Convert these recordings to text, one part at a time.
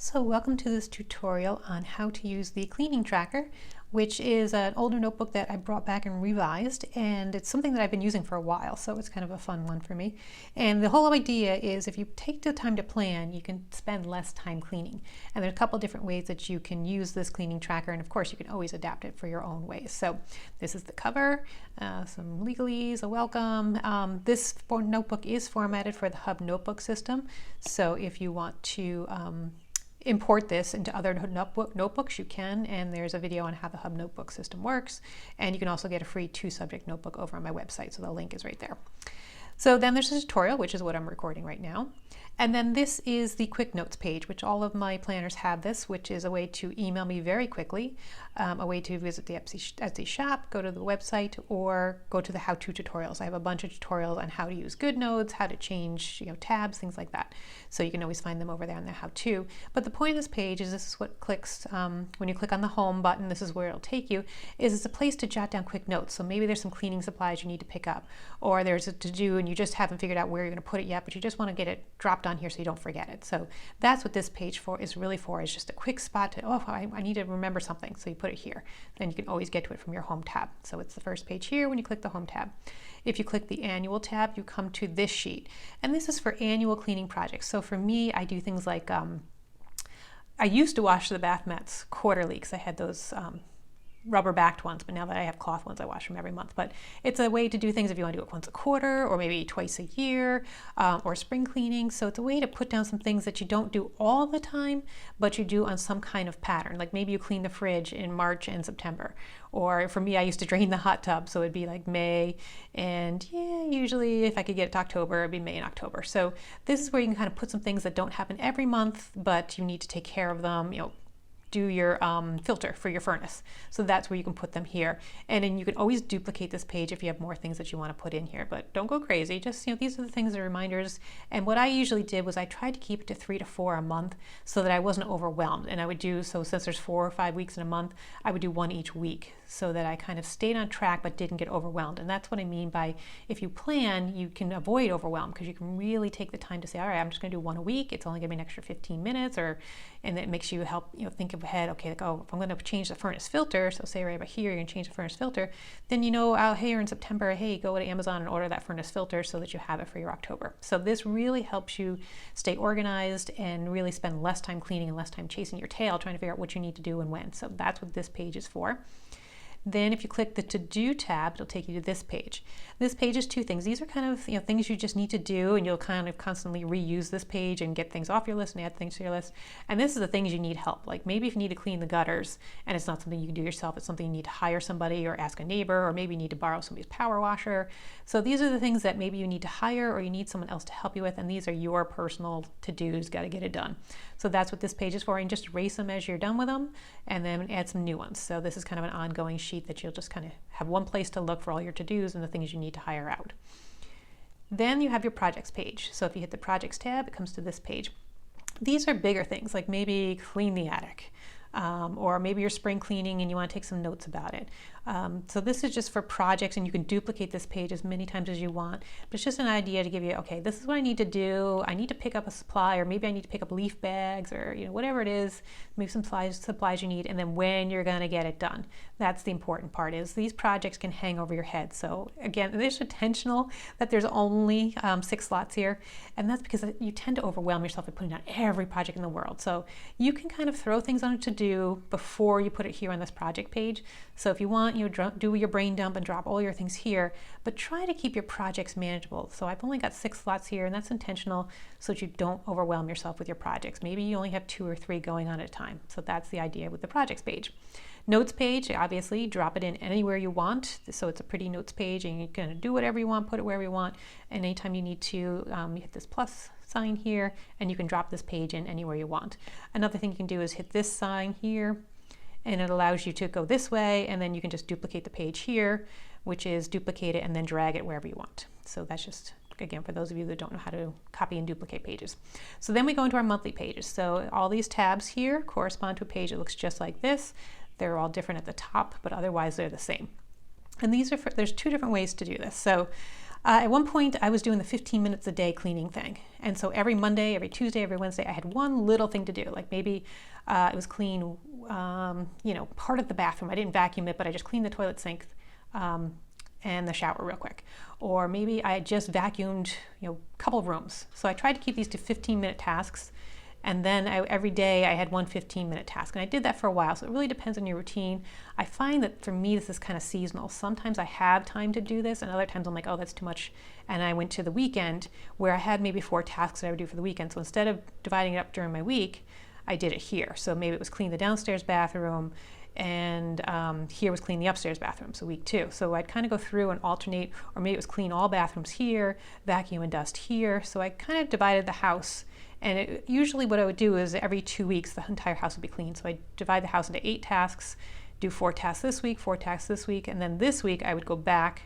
So welcome to this tutorial on how to use the cleaning tracker, which is an older notebook that I brought back and revised, and it's something that I've been using for a while, so it's kind of a fun one for me. And the whole idea is if you take the time to plan, you can spend less time cleaning. And there's a couple different ways that you can use this cleaning tracker, and of course you can always adapt it for your own ways. So this is the cover, some legalese, a welcome. This notebook is formatted for the Hub Notebook system, so if you want to import this into other notebooks, you can, and there's a video on how the Hub Notebook system works, and you can also get a free 2-subject notebook over on my website, so the link is right there. So then there's a tutorial, which is what I'm recording right now. And then this is the quick notes page, which all of my planners have this, which is a way to email me very quickly, a way to visit the Etsy shop, go to the website, or go to the how-to tutorials. I have a bunch of tutorials on how to use GoodNotes, how to change tabs, things like that. So you can always find them over there on the how-to. But the point of this page is this is what clicks, when you click on the home button, this is where it'll take you, is it's a place to jot down quick notes. So maybe there's some cleaning supplies you need to pick up, or there's a to-do and you just haven't figured out where you're going to put it yet, but you just want to get it dropped on here so you don't forget it. So that's what this page is really for, is just a quick spot to, oh, I need to remember something. So you put it here. Then you can always get to it from your home tab. So it's the first page here when you click the home tab. If you click the annual tab, you come to this sheet. And this is for annual cleaning projects. So for me, I do things like, I used to wash the bath mats quarterly because I had those rubber backed ones, but now that I have cloth ones, I wash them every month. But it's a way to do things if you want to do it once a quarter or maybe twice a year, or spring cleaning. So it's a way to put down some things that you don't do all the time, but you do on some kind of pattern. Like maybe you clean the fridge in March and September. Or for me, I used to drain the hot tub, so it'd be like May, and yeah, usually if I could get it to October, it'd be May and October. So this is where you can kind of put some things that don't happen every month, but you need to take care of them, do your filter for your furnace. So that's where you can put them here. And then you can always duplicate this page if you have more things that you want to put in here, but don't go crazy. Just, these are the things that are reminders. And what I usually did was I tried to keep it to 3 to 4 a month so that I wasn't overwhelmed. And I would do, so since there's 4 or 5 weeks in a month, I would do one each week so that I kind of stayed on track but didn't get overwhelmed. And that's what I mean by, if you plan, you can avoid overwhelm because you can really take the time to say, all right, I'm just going to do one a week. It's only going to be an extra 15 minutes, and it makes you help, think ahead. Okay, like, oh, if I'm going to change the furnace filter, so say right about here, you're going to change the furnace filter, then out here in September, hey, go to Amazon and order that furnace filter so that you have it for your October. So this really helps you stay organized and really spend less time cleaning and less time chasing your tail, trying to figure out what you need to do and when. So that's what this page is for. Then if you click the to-do tab, it'll take you to this page. This page is 2 things. These are kind of things you just need to do, and you'll kind of constantly reuse this page and get things off your list and add things to your list. And this is the things you need help. Like maybe if you need to clean the gutters and it's not something you can do yourself, it's something you need to hire somebody or ask a neighbor, or maybe you need to borrow somebody's power washer. So these are the things that maybe you need to hire or you need someone else to help you with, and these are your personal to-dos, got to get it done. So that's what this page is for, and just erase them as you're done with them and then add some new ones. So this is kind of an ongoing sheet that you'll just kind of have one place to look for all your to-dos and the things you need to hire out. Then you have your projects page. So if you hit the projects tab, it comes to this page. These are bigger things, like maybe clean the attic, or maybe you're spring cleaning and you want to take some notes about it. So this is just for projects, and you can duplicate this page as many times as you want. But it's just an idea to give you, okay, this is what I need to do. I need to pick up a supply, or maybe I need to pick up leaf bags, or whatever it is, maybe some supplies you need, and then when you're going to get it done. That's the important part, is these projects can hang over your head. So again, there's intentional that there's only 6 slots here, and that's because you tend to overwhelm yourself by putting down every project in the world. So you can kind of throw things on to do before you put it here on this project page. So if you want, do your brain dump and drop all your things here, but try to keep your projects manageable. So I've only got 6 slots here, and that's intentional so that you don't overwhelm yourself with your projects. Maybe you only have 2 or 3 going on at a time. So that's the idea with the projects page. Notes page, obviously, drop it in anywhere you want. So it's a pretty notes page, and you can do whatever you want, put it wherever you want. And anytime you need to, you hit this plus sign here, and you can drop this page in anywhere you want. Another thing you can do is hit this sign here, and it allows you to go this way, and then you can just duplicate the page here, which is duplicate it and then drag it wherever you want. So that's just, again, for those of you that don't know how to copy and duplicate pages. So then we go into our monthly pages. So all these tabs here correspond to a page that looks just like this. They're all different at the top, but otherwise they're the same. And these are there's 2 different ways to do this. So At one point, I was doing the 15 minutes a day cleaning thing. And so every Monday, every Tuesday, every Wednesday, I had one little thing to do. Like maybe it was clean, part of the bathroom. I didn't vacuum it, but I just cleaned the toilet sink and the shower real quick. Or maybe I just vacuumed, a couple rooms. So I tried to keep these to 15-minute tasks. And then every day I had one 15-minute task. And I did that for a while. So it really depends on your routine. I find that for me, this is kind of seasonal. Sometimes I have time to do this, and other times I'm like, oh, that's too much. And I went to the weekend where I had maybe 4 tasks that I would do for the weekend. So instead of dividing it up during my week, I did it here. So maybe it was clean the downstairs bathroom, and here was clean the upstairs bathroom, so week 2. So I'd kind of go through and alternate, or maybe it was clean all bathrooms here, vacuum and dust here. So I kind of divided the house. And usually what I would do is every 2 weeks, the entire house would be clean. So I divide the house into 8 tasks, do 4 tasks this week, 4 tasks this week, and then this week I would go back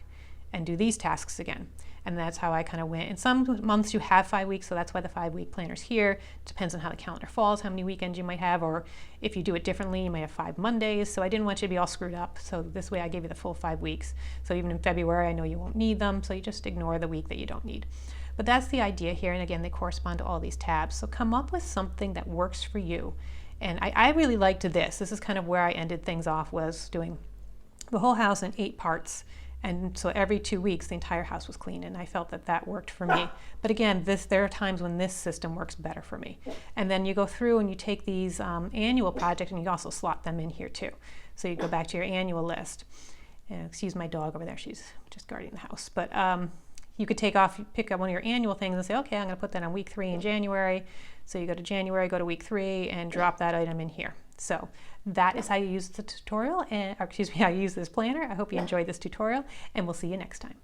and do these tasks again. And that's how I kind of went. In some months you have 5 weeks, so that's why the 5-week planner's here. Depends on how the calendar falls, how many weekends you might have, or if you do it differently, you might have 5 Mondays. So I didn't want you to be all screwed up. So this way I gave you the full 5 weeks. So even in February, I know you won't need them, so you just ignore the week that you don't need. But that's the idea here, and again, they correspond to all these tabs. So come up with something that works for you. And I really liked this. This is kind of where I ended things off, was doing the whole house in 8 parts. And so every 2 weeks, the entire house was clean, and I felt that that worked for me. But again, there are times when this system works better for me. And then you go through and you take these annual projects, and you also slot them in here too. So you go back to your annual list. And excuse my dog over there, she's just guarding the house. But you could pick up one of your annual things and say, okay, I'm going to put that on week 3 in January. So you go to January, go to week 3, and drop that item in here. So that is how you use the tutorial, how you use this planner. I hope you enjoyed this tutorial, and we'll see you next time.